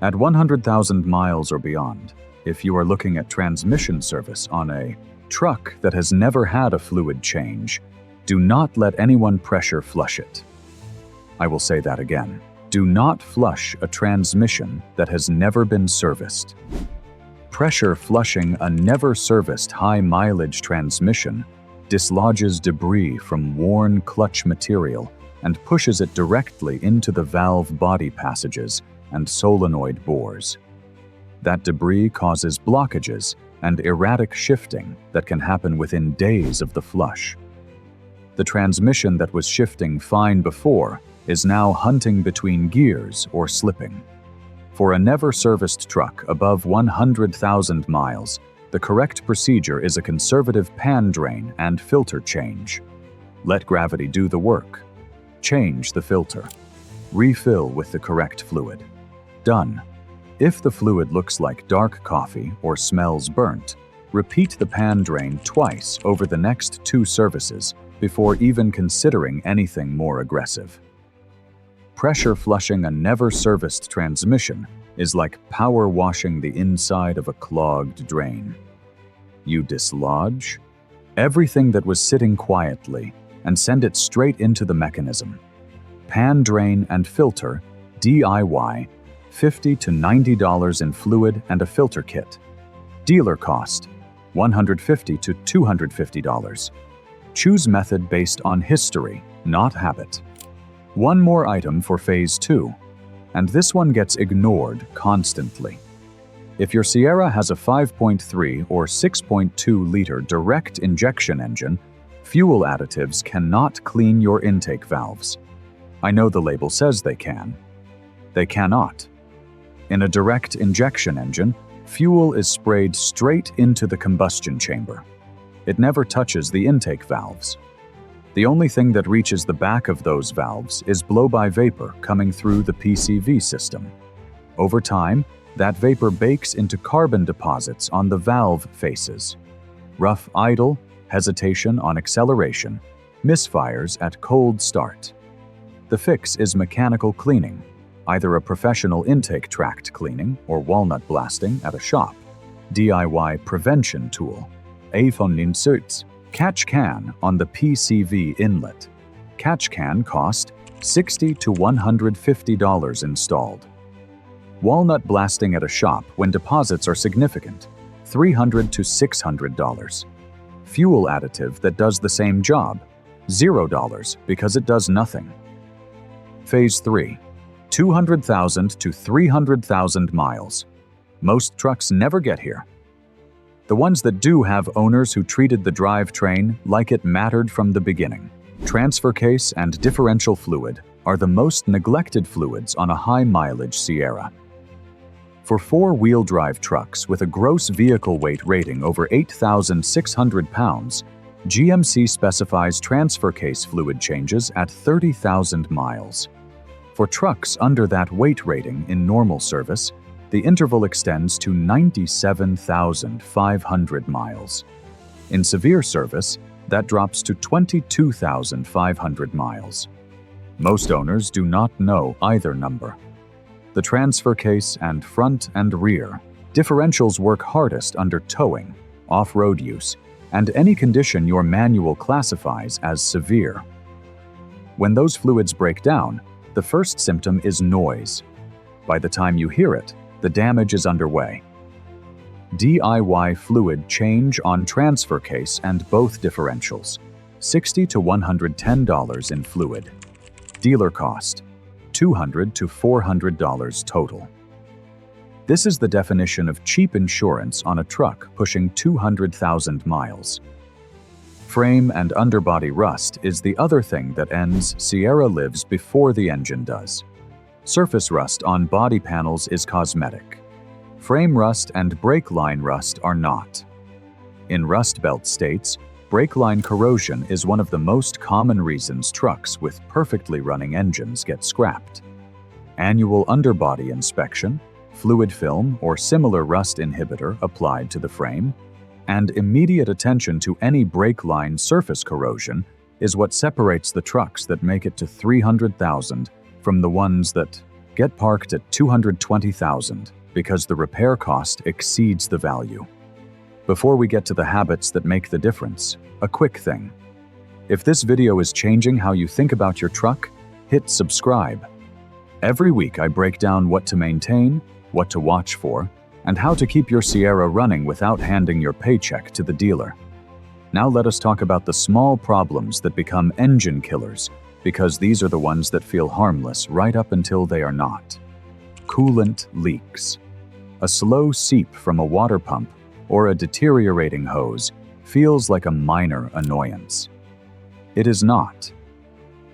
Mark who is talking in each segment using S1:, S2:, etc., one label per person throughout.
S1: At 100,000 miles or beyond, if you are looking at transmission service on a truck that has never had a fluid change, do not let anyone pressure flush it. I will say that again. Do not flush a transmission that has never been serviced. Pressure flushing a never-serviced high-mileage transmission dislodges debris from worn clutch material and pushes it directly into the valve body passages and solenoid bores. That debris causes blockages and erratic shifting that can happen within days of the flush. The transmission that was shifting fine before is now hunting between gears or slipping. For a never-serviced truck above 100,000 miles, the correct procedure is a conservative pan drain and filter change. Let gravity do the work. Change the filter. Refill with the correct fluid. Done. If the fluid looks like dark coffee or smells burnt, repeat the pan drain twice over the next 2 services before even considering anything more aggressive. Pressure flushing a never-serviced transmission is like power washing the inside of a clogged drain. You dislodge everything that was sitting quietly and send it straight into the mechanism. Pan drain and filter, DIY, $50 to $90 in fluid and a filter kit. Dealer cost, $150 to $250. Choose method based on history, not habit. One more item for Phase 2, and this one gets ignored constantly. If your Sierra has a 5.3 or 6.2-liter direct injection engine, fuel additives cannot clean your intake valves. I know the label says they can. They cannot. In a direct injection engine, fuel is sprayed straight into the combustion chamber. It never touches the intake valves. The only thing that reaches the back of those valves is blow-by vapor coming through the PCV system. Over time, that vapor bakes into carbon deposits on the valve faces. Rough idle, hesitation on acceleration, misfires at cold start. The fix is mechanical cleaning, either a professional intake tract cleaning or walnut blasting at a shop. DIY prevention tool. Von suits. Catch can on the PCV inlet. Catch can cost $60 to $150 installed. Walnut blasting at a shop when deposits are significant, $300 to $600. Fuel additive that does the same job, $0 because it does nothing. Phase 3, 200,000 to 300,000 miles. Most trucks never get here. The ones that do have owners who treated the drivetrain like it mattered from the beginning. Transfer case and differential fluid are the most neglected fluids on a high-mileage Sierra. For 4-wheel drive trucks with a gross vehicle weight rating over 8,600 pounds, GMC specifies transfer case fluid changes at 30,000 miles. For trucks under that weight rating in normal service, the interval extends to 97,500 miles. In severe service, that drops to 22,500 miles. Most owners do not know either number. The transfer case and front and rear differentials work hardest under towing, off-road use, and any condition your manual classifies as severe. When those fluids break down, the first symptom is noise. By the time you hear it, the damage is underway. DIY fluid change on transfer case and both differentials, $60 to $110 in fluid. Dealer cost, $200 to $400 total. This is the definition of cheap insurance on a truck pushing 200,000 miles. Frame and underbody rust is the other thing that ends Sierra lives before the engine does. Surface rust on body panels is cosmetic. Frame rust and brake line rust are not. In Rust Belt states, brake line corrosion is one of the most common reasons trucks with perfectly running engines get scrapped. Annual underbody inspection, fluid film or similar rust inhibitor applied to the frame, and immediate attention to any brake line surface corrosion is what separates the trucks that make it to 300,000 from the ones that Get parked at $220,000 because the repair cost exceeds the value. Before we get to the habits that make the difference, a quick thing. If this video is changing how you think about your truck, hit subscribe. Every week I break down what to maintain, what to watch for, and how to keep your Sierra running without handing your paycheck to the dealer. Now let us talk about the small problems that become engine killers, because these are the ones that feel harmless right up until they are not. Coolant leaks. A slow seep from a water pump or a deteriorating hose feels like a minor annoyance. It is not.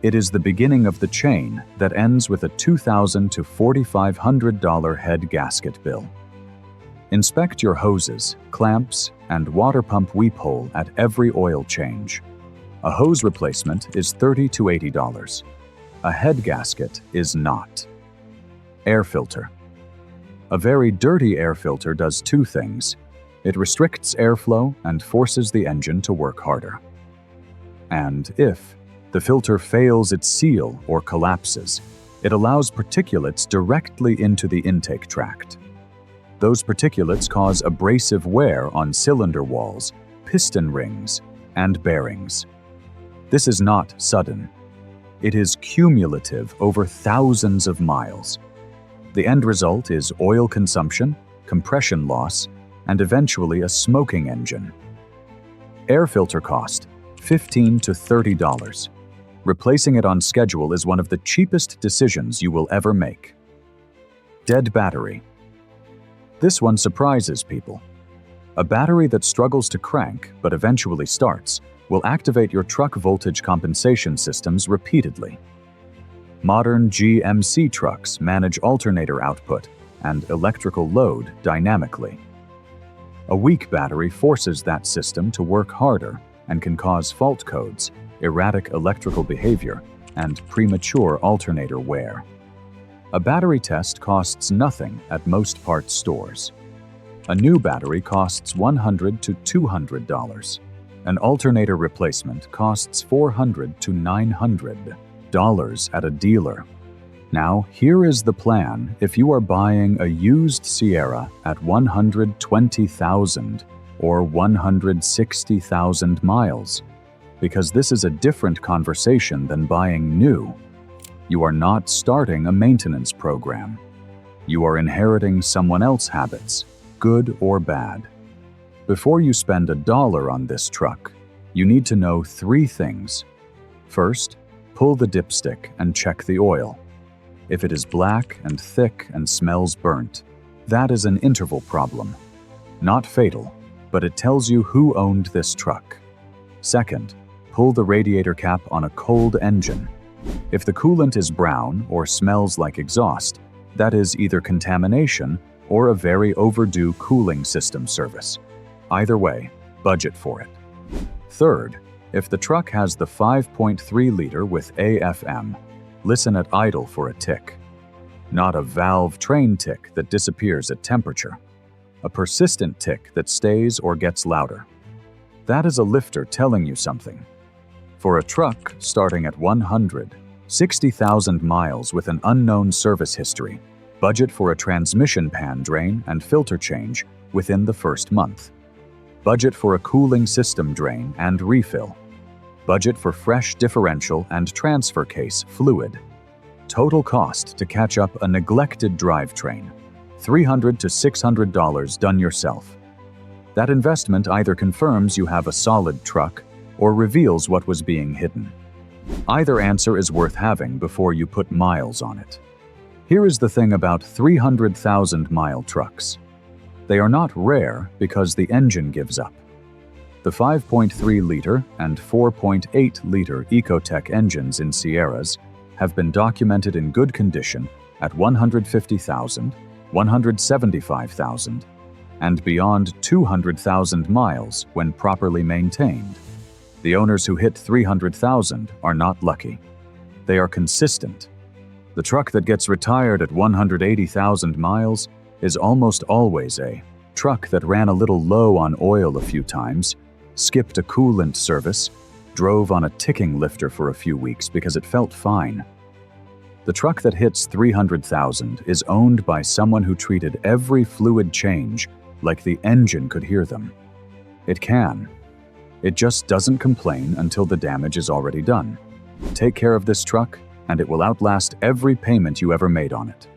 S1: It is the beginning of the chain that ends with a $2,000 to $4,500 head gasket bill. Inspect your hoses, clamps, and water pump weep hole at every oil change. A hose replacement is $30 to $80. A head gasket is not. Air filter. A very dirty air filter does two things. It restricts airflow and forces the engine to work harder. And if the filter fails its seal or collapses, it allows particulates directly into the intake tract. Those particulates cause abrasive wear on cylinder walls, piston rings, and bearings. This is not sudden. It is cumulative over thousands of miles. The end result is oil consumption, compression loss, and eventually a smoking engine. Air filter cost $15 to $30. Replacing it on schedule is one of the cheapest decisions you will ever make. Dead battery. This one surprises people. A battery that struggles to crank but eventually starts will activate your truck voltage compensation systems repeatedly. Modern GMC trucks manage alternator output and electrical load dynamically. A weak battery forces that system to work harder and can cause fault codes, erratic electrical behavior, and premature alternator wear. A battery test costs nothing at most parts stores. A new battery costs $100 to $200. An alternator replacement costs $400 to $900 at a dealer. Now, here is the plan if you are buying a used Sierra at 120,000 or 160,000 miles, because this is a different conversation than buying new. You are not starting a maintenance program. You are inheriting someone else's habits, good or bad. Before you spend $1 on this truck, you need to know 3 things. First, pull the dipstick and check the oil. If it is black and thick and smells burnt, that is an interval problem. Not fatal, but it tells you who owned this truck. Second, pull the radiator cap on a cold engine. If the coolant is brown or smells like exhaust, that is either contamination or a very overdue cooling system service. Either way, budget for it. Third, if the truck has the 5.3-liter with AFM, listen at idle for a tick. Not a valve train tick that disappears at temperature. A persistent tick that stays or gets louder. That is a lifter telling you something. For a truck starting at 160,000 miles with an unknown service history, budget for a transmission pan drain and filter change within the first month. Budget for a cooling system drain and refill. Budget for fresh differential and transfer case fluid. Total cost to catch up a neglected drivetrain, $300 to $600 done yourself. That investment either confirms you have a solid truck or reveals what was being hidden. Either answer is worth having before you put miles on it. Here is the thing about 300,000-mile trucks. They are not rare because the engine gives up. The 5.3-liter and 4.8-liter Ecotec engines in Sierras have been documented in good condition at 150,000, 175,000, and beyond 200,000 miles when properly maintained. The owners who hit 300,000 are not lucky. They are consistent. The truck that gets retired at 180,000 miles is almost always a truck that ran a little low on oil a few times, skipped a coolant service, drove on a ticking lifter for a few weeks because it felt fine. The truck that hits 300,000 is owned by someone who treated every fluid change like the engine could hear them. It can. It just doesn't complain until the damage is already done. Take care of this truck, and it will outlast every payment you ever made on it.